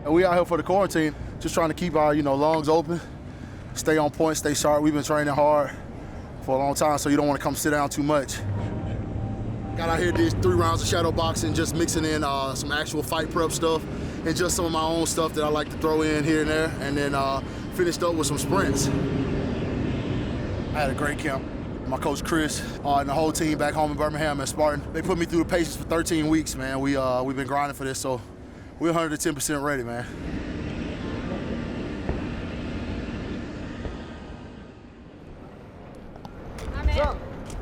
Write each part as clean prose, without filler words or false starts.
And we out here for the quarantine, just trying to keep our, lungs open, stay on point, stay sharp. We've been training hard for a long time, so you don't want to come sit down too much. Got out here, did 3 rounds of shadow boxing, just mixing in some actual fight prep stuff and just some of my own stuff that I like to throw in here and there, and then finished up with some sprints. I had a great camp. My coach Chris and the whole team back home in Birmingham and Spartan, they put me through the paces for 13 weeks, man. We've been grinding for this, so we're 110% ready, man. Hi, man. What's up?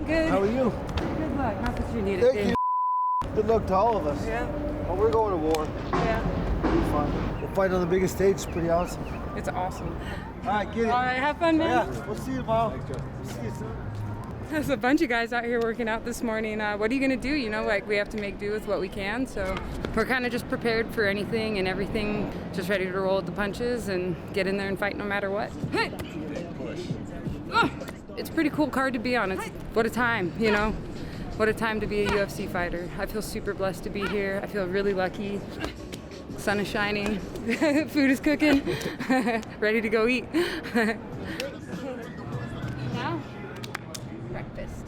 Good. How are you? Good luck. Not that you need Thank it. you. Good luck to all of us. Yeah. Oh, we're going to war. Yeah. It'll be fun. We'll fight on the biggest stage. It's pretty awesome. It's awesome. All right, get it. All right, have fun, man. Yeah, we'll see you tomorrow. We'll see you soon. There's a bunch of guys out here working out this morning. What are you gonna do? We have to make do with what we can. So we're kind of just prepared for anything and everything, just ready to roll with the punches and get in there and fight no matter what. Hey! Oh, it's a pretty cool card to be on. What a time, What a time to be a UFC fighter. I feel super blessed to be here. I feel really lucky. Sun is shining, food is cooking, ready to go eat. Now, breakfast.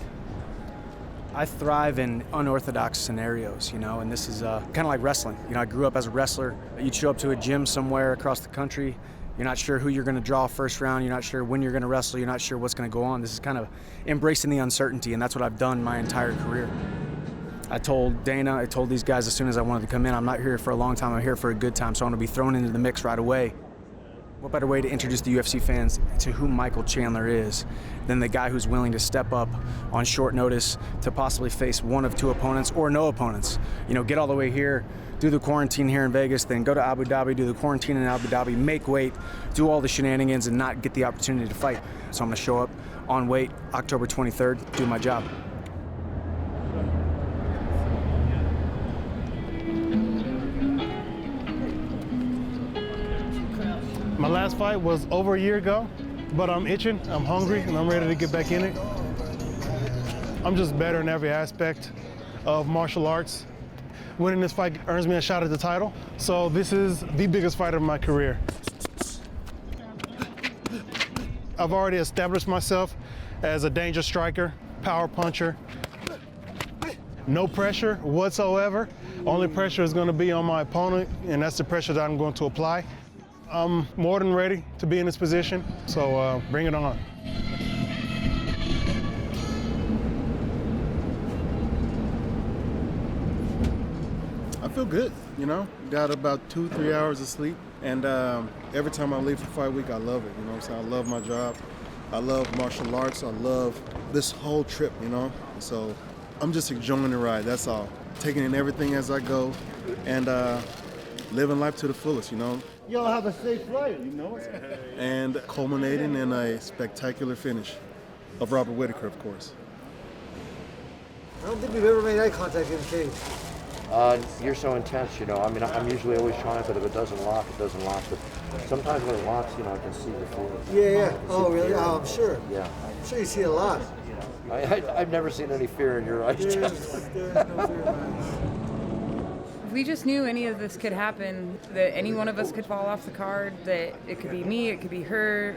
I thrive in unorthodox scenarios, and this is kind of like wrestling. I grew up as a wrestler. You'd show up to a gym somewhere across the country. You're not sure who you're going to draw first round. You're not sure when you're going to wrestle. You're not sure what's going to go on. This is kind of embracing the uncertainty, and that's what I've done my entire career. I told Dana, I told these guys as soon as I wanted to come in, I'm not here for a long time, I'm here for a good time, so I want to be thrown into the mix right away. What better way to introduce the UFC fans to who Michael Chandler is than the guy who's willing to step up on short notice to possibly face one of 2 opponents or no opponents. Get all the way here, do the quarantine here in Vegas, then go to Abu Dhabi, do the quarantine in Abu Dhabi, make weight, do all the shenanigans and not get the opportunity to fight. So I'm gonna show up on weight October 23rd, do my job. My last fight was over a year ago, but I'm itching, I'm hungry, and I'm ready to get back in it. I'm just better in every aspect of martial arts. Winning this fight earns me a shot at the title, so this is the biggest fight of my career. I've already established myself as a dangerous striker, power puncher. No pressure whatsoever. Only pressure is going to be on my opponent, and that's the pressure that I'm going to apply. I'm more than ready to be in this position, so bring it on. I feel good, Got about 2-3 hours of sleep, and every time I leave for fight week, I love it, what I'm saying? I love my job. I love martial arts. I love this whole trip, So I'm just enjoying the ride, that's all. Taking in everything as I go, and living life to the fullest, Y'all have a safe flight. And culminating in a spectacular finish of Robert Whittaker, of course. I don't think we've ever made eye contact in the cage. You're so intense, I'm usually always trying, but if it doesn't lock, it doesn't lock. But sometimes when it locks, I can see the fear. Yeah. Oh, really? Oh, I'm sure. Yeah. I'm sure you see it a lot. I've never seen any fear in your eyes. There's no fear in my eyes. We just knew any of this could happen, that any one of us could fall off the card, that it could be me, it could be her.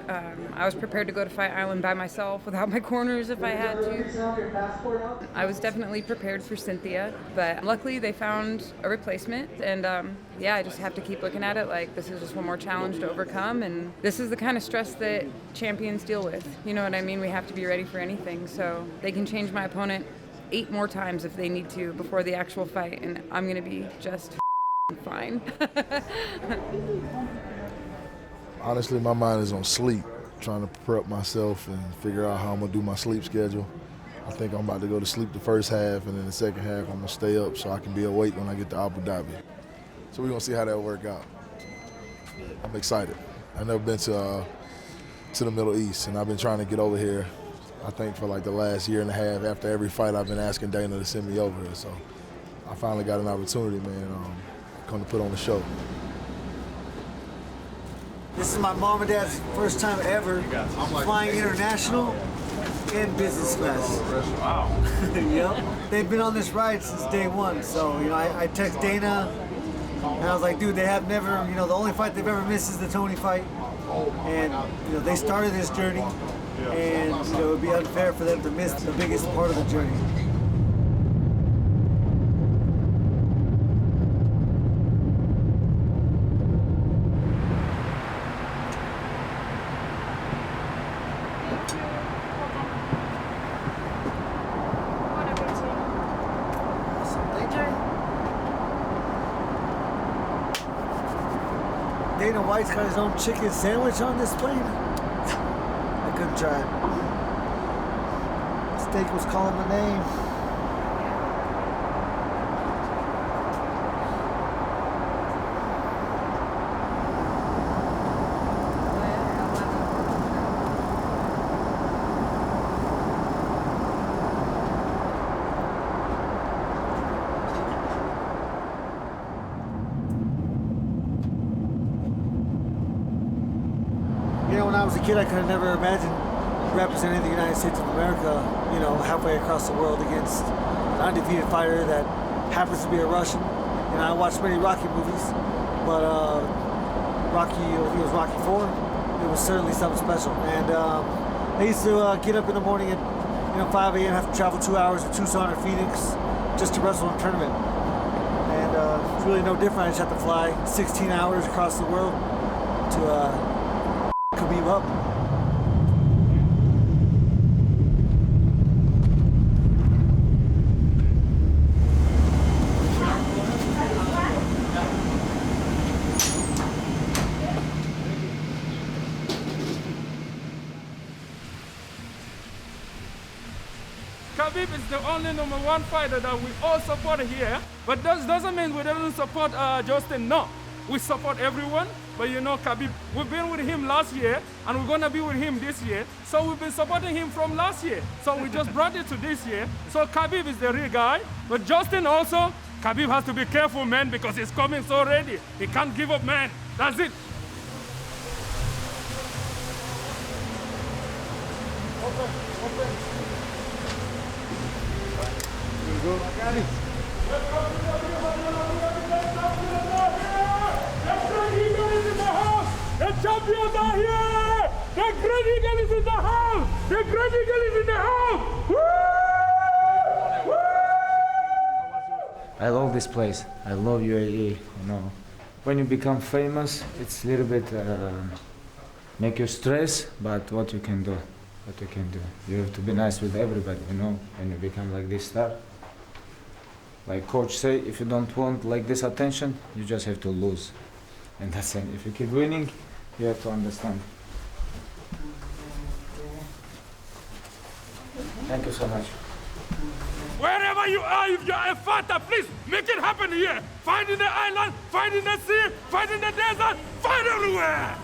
I was prepared to go to Fight Island by myself without my corners if I had to. I was definitely prepared for Cynthia, but luckily they found a replacement, and I just have to keep looking at it like this is just one more challenge to overcome, and this is the kind of stress that champions deal with. You know what I mean? We have to be ready for anything, so they can change my opponent 8 more times if they need to before the actual fight, and I'm gonna be just fine. Honestly, my mind is on sleep, trying to prep myself and figure out how I'm gonna do my sleep schedule. I think I'm about to go to sleep the first half, and then the second half I'm gonna stay up so I can be awake when I get to Abu Dhabi. So we're gonna see how that work out. I'm excited. I've never been to the Middle East, and I've been trying to get over here. I think for like the last year and a half, after every fight, I've been asking Dana to send me over here. So I finally got an opportunity, man, come to put on the show. This is my mom and dad's first time ever flying international in business class. Wow. Yep. They've been on this ride since day one. So, I text Dana And I was like, dude, they have never, you know, the only fight they've ever missed is the Tony fight. And, you know, they started this journey, and, you know, it would be unfair for them to miss the biggest part of the journey. Dana White's got his own chicken sandwich on this plane. I couldn't try it. Steak was calling my name. You know, when I was a kid, I could have never imagined representing the United States of America, you know, halfway across the world against an undefeated fighter that happens to be a Russian. You know, I watched many Rocky movies, but Rocky, I think it was Rocky IV, it was certainly something special. And I used to get up in the morning at, you know, 5 a.m., have to travel 2 hours to Tucson or Phoenix just to wrestle in a tournament. And it's really no different. I just have to fly 16 hours across the world to Khabib up. Khabib is the only #1 fighter that we all support here, but that doesn't mean we don't support Justin. No, we support everyone. But you know, Khabib, we've been with him last year, and we're gonna be with him this year. So we've been supporting him from last year. So we just brought it to this year. So Khabib is the real guy. But Justin also, Khabib has to be careful, man, because he's coming so ready. He can't give up, man. That's it. The champions are here! The Great Eagle is in the house! The Great Eagle is in the house! Woo! Woo! I love this place. I love UAE. You know, when you become famous, it's a little bit make you stress. But what you can do, you have to be nice with everybody. You know, when you become like this star. Like coach say, if you don't want like this attention, you just have to lose. And that's it. If you keep winning, you have to understand. Thank you so much. Wherever you are, if you're a fighter, please make it happen here. Fight in the island, fight in the sea, fight in the desert, fight everywhere.